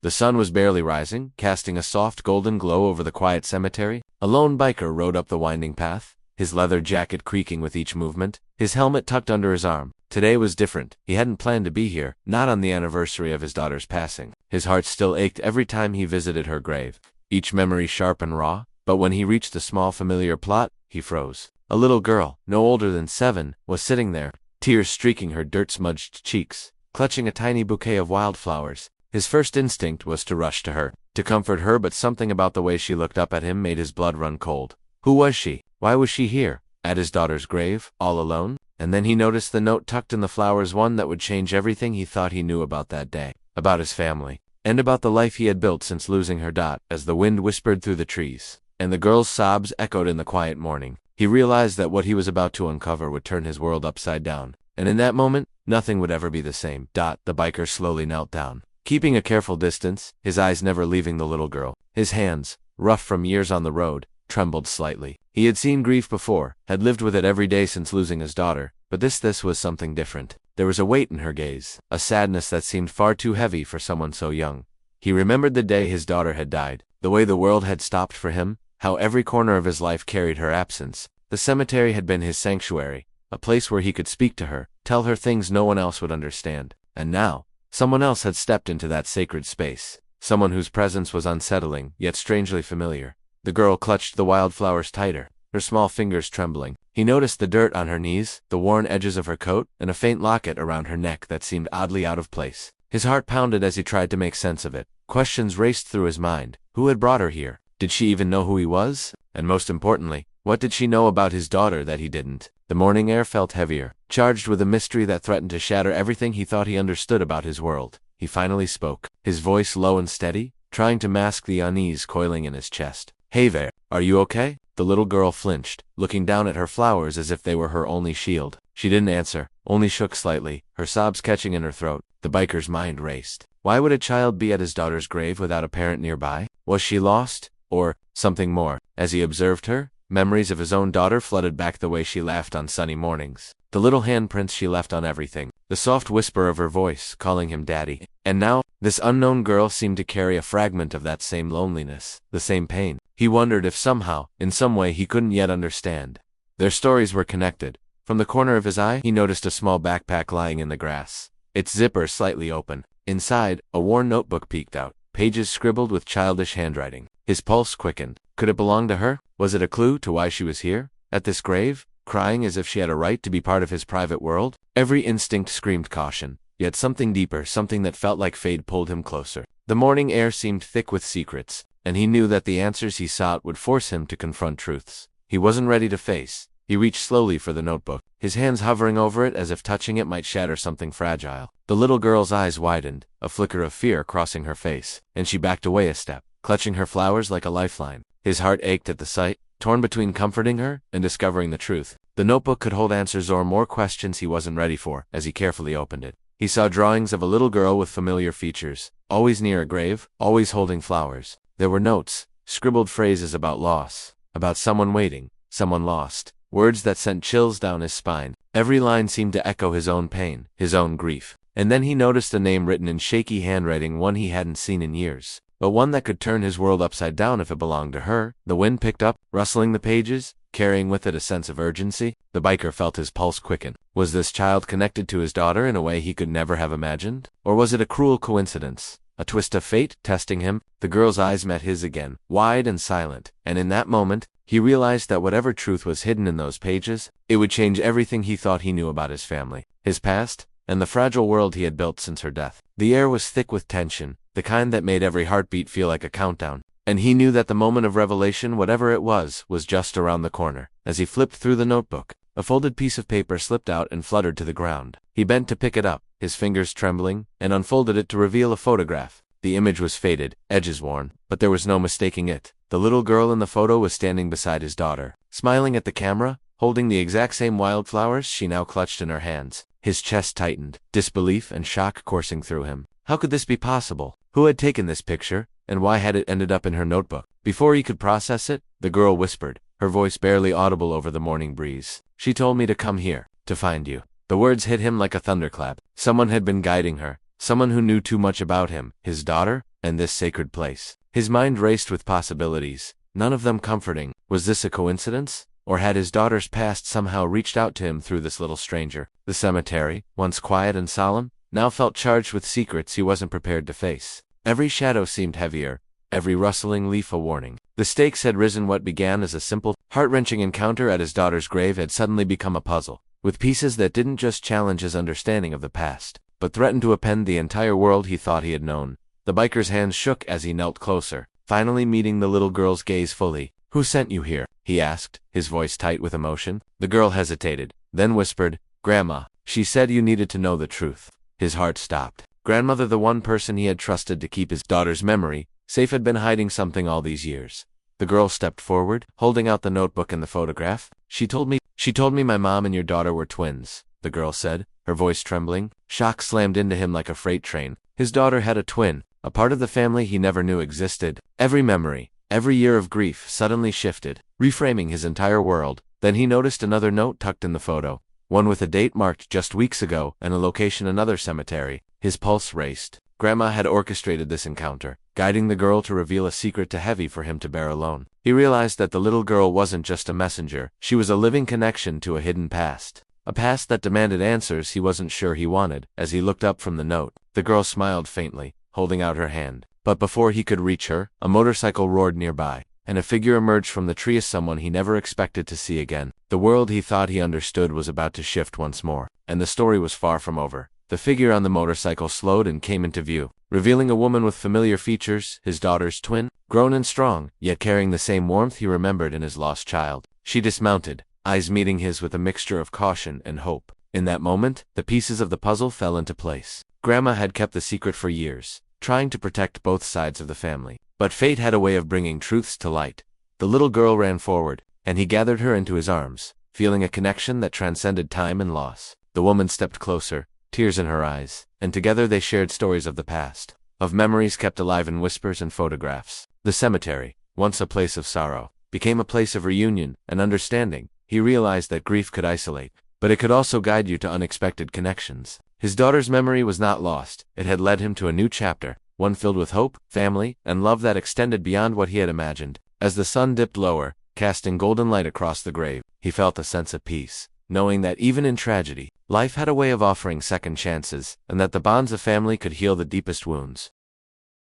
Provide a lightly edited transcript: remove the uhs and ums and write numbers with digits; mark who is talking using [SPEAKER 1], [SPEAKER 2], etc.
[SPEAKER 1] The sun was barely rising, casting a soft golden glow over the quiet cemetery. A lone biker rode up the winding path, his leather jacket creaking with each movement, his helmet tucked under his arm. Today was different. He hadn't planned to be here, not on the anniversary of his daughter's passing. His heart still ached every time he visited her grave, each memory sharp and raw, but when he reached the small familiar plot, he froze. A little girl, no older than 7, was sitting there, tears streaking her dirt-smudged cheeks, clutching a tiny bouquet of wildflowers. His first instinct was to rush to her, to comfort her, but something about the way she looked up at him made his blood run cold. Who was she? Why was she here? At his daughter's grave, all alone? And then he noticed the note tucked in the flowers, one that would change everything he thought he knew about that day, about his family, and about the life he had built since losing her. As the wind whispered through the trees, and the girl's sobs echoed in the quiet morning, he realized that what he was about to uncover would turn his world upside down, and in that moment, nothing would ever be the same. The biker slowly knelt down, keeping a careful distance, his eyes never leaving the little girl. His hands, rough from years on the road, trembled slightly. He had seen grief before, had lived with it every day since losing his daughter, but this was something different. There was a weight in her gaze, a sadness that seemed far too heavy for someone so young. He remembered the day his daughter had died, the way the world had stopped for him, how every corner of his life carried her absence. The cemetery had been his sanctuary, a place where he could speak to her, tell her things no one else would understand. And now, someone else had stepped into that sacred space, someone whose presence was unsettling, yet strangely familiar. The girl clutched the wildflowers tighter, her small fingers trembling. He noticed the dirt on her knees, the worn edges of her coat, and a faint locket around her neck that seemed oddly out of place. His heart pounded as he tried to make sense of it. Questions raced through his mind. Who had brought her here? Did she even know who he was? And most importantly, what did she know about his daughter that he didn't? The morning air felt heavier, charged with a mystery that threatened to shatter everything he thought he understood about his world. He finally spoke, his voice low and steady, trying to mask the unease coiling in his chest. "Hey there, are you okay?" The little girl flinched, looking down at her flowers as if they were her only shield. She didn't answer, only shook slightly, her sobs catching in her throat. The biker's mind raced. Why would a child be at his daughter's grave without a parent nearby? Was she lost? Or something more? As he observed her, memories of his own daughter flooded back, the way she laughed on sunny mornings, the little handprints she left on everything, the soft whisper of her voice calling him daddy. And now, this unknown girl seemed to carry a fragment of that same loneliness, the same pain. He wondered if somehow, in some way he couldn't yet understand, their stories were connected. From the corner of his eye, he noticed a small backpack lying in the grass, its zipper slightly open. Inside, a worn notebook peeked out, pages scribbled with childish handwriting. His pulse quickened. Could it belong to her? Was it a clue to why she was here, at this grave, crying as if she had a right to be part of his private world? Every instinct screamed caution, yet something deeper, something that felt like fate, pulled him closer. The morning air seemed thick with secrets, and he knew that the answers he sought would force him to confront truths he wasn't ready to face. He reached slowly for the notebook, his hands hovering over it as if touching it might shatter something fragile. The little girl's eyes widened, a flicker of fear crossing her face, and she backed away a step, clutching her flowers like a lifeline. His heart ached at the sight, torn between comforting her and discovering the truth. The notebook could hold answers or more questions he wasn't ready for. As he carefully opened it, he saw drawings of a little girl with familiar features, always near a grave, always holding flowers. There were notes, scribbled phrases about loss, about someone waiting, someone lost, words that sent chills down his spine. Every line seemed to echo his own pain, his own grief. And then he noticed a name written in shaky handwriting, one he hadn't seen in years, but one that could turn his world upside down if it belonged to her. The wind picked up, rustling the pages, carrying with it a sense of urgency. The biker felt his pulse quicken. Was this child connected to his daughter in a way he could never have imagined? Or was it a cruel coincidence, a twist of fate testing him? The girl's eyes met his again, wide and silent, and in that moment, he realized that whatever truth was hidden in those pages, it would change everything he thought he knew about his family, his past, and the fragile world he had built since her death. The air was thick with tension, the kind that made every heartbeat feel like a countdown, and he knew that the moment of revelation, whatever it was just around the corner. As he flipped through the notebook, a folded piece of paper slipped out and fluttered to the ground. He bent to pick it up, his fingers trembling, and unfolded it to reveal a photograph. The image was faded, edges worn, but there was no mistaking it. The little girl in the photo was standing beside his daughter, smiling at the camera, holding the exact same wildflowers she now clutched in her hands. His chest tightened, disbelief and shock coursing through him. How could this be possible? Who had taken this picture, and why had it ended up in her notebook? Before he could process it, the girl whispered, her voice barely audible over the morning breeze. "She told me to come here, to find you." The words hit him like a thunderclap. Someone had been guiding her, someone who knew too much about him, his daughter, and this sacred place. His mind raced with possibilities, none of them comforting. Was this a coincidence? Or had his daughter's past somehow reached out to him through this little stranger? The cemetery, once quiet and solemn, now felt charged with secrets he wasn't prepared to face. Every shadow seemed heavier, every rustling leaf a warning. The stakes had risen. What began as a simple, heart-wrenching encounter at his daughter's grave had suddenly become a puzzle, with pieces that didn't just challenge his understanding of the past, but threatened to upend the entire world he thought he had known. The biker's hands shook as he knelt closer, finally meeting the little girl's gaze fully. "Who sent you here?" he asked, his voice tight with emotion. The girl hesitated, then whispered, "Grandma. She said you needed to know the truth." His heart stopped. Grandmother, the one person he had trusted to keep his daughter's memory safe, had been hiding something all these years. The girl stepped forward, holding out the notebook and the photograph. She told me my mom and your daughter were twins," the girl said, her voice trembling. Shock slammed into him like a freight train. His daughter had a twin, a part of the family he never knew existed. Every memory, every year of grief suddenly shifted, reframing his entire world. Then he noticed another note tucked in the photo, one with a date marked just weeks ago and a location another cemetery. His pulse raced. Grandma had orchestrated this encounter, guiding the girl to reveal a secret too heavy for him to bear alone. He realized that the little girl wasn't just a messenger, she was a living connection to a hidden past. A past that demanded answers he wasn't sure he wanted. As he looked up from the note, the girl smiled faintly, holding out her hand. But before he could reach her, a motorcycle roared nearby, and a figure emerged from the tree, as someone he never expected to see again. The world he thought he understood was about to shift once more, and the story was far from over. The figure on the motorcycle slowed and came into view, revealing a woman with familiar features, his daughter's twin, grown and strong, yet carrying the same warmth he remembered in his lost child. She dismounted, eyes meeting his with a mixture of caution and hope. In that moment, the pieces of the puzzle fell into place. Grandma had kept the secret for years, trying to protect both sides of the family. But fate had a way of bringing truths to light. The little girl ran forward, and he gathered her into his arms, feeling a connection that transcended time and loss. The woman stepped closer, tears in her eyes, and together they shared stories of the past, of memories kept alive in whispers and photographs. The cemetery, once a place of sorrow, became a place of reunion and understanding. He realized that grief could isolate, but it could also guide you to unexpected connections. His daughter's memory was not lost. It had led him to a new chapter, one filled with hope, family, and love that extended beyond what he had imagined. As the sun dipped lower, casting golden light across the grave, he felt a sense of peace, knowing that even in tragedy, life had a way of offering second chances, and that the bonds of family could heal the deepest wounds.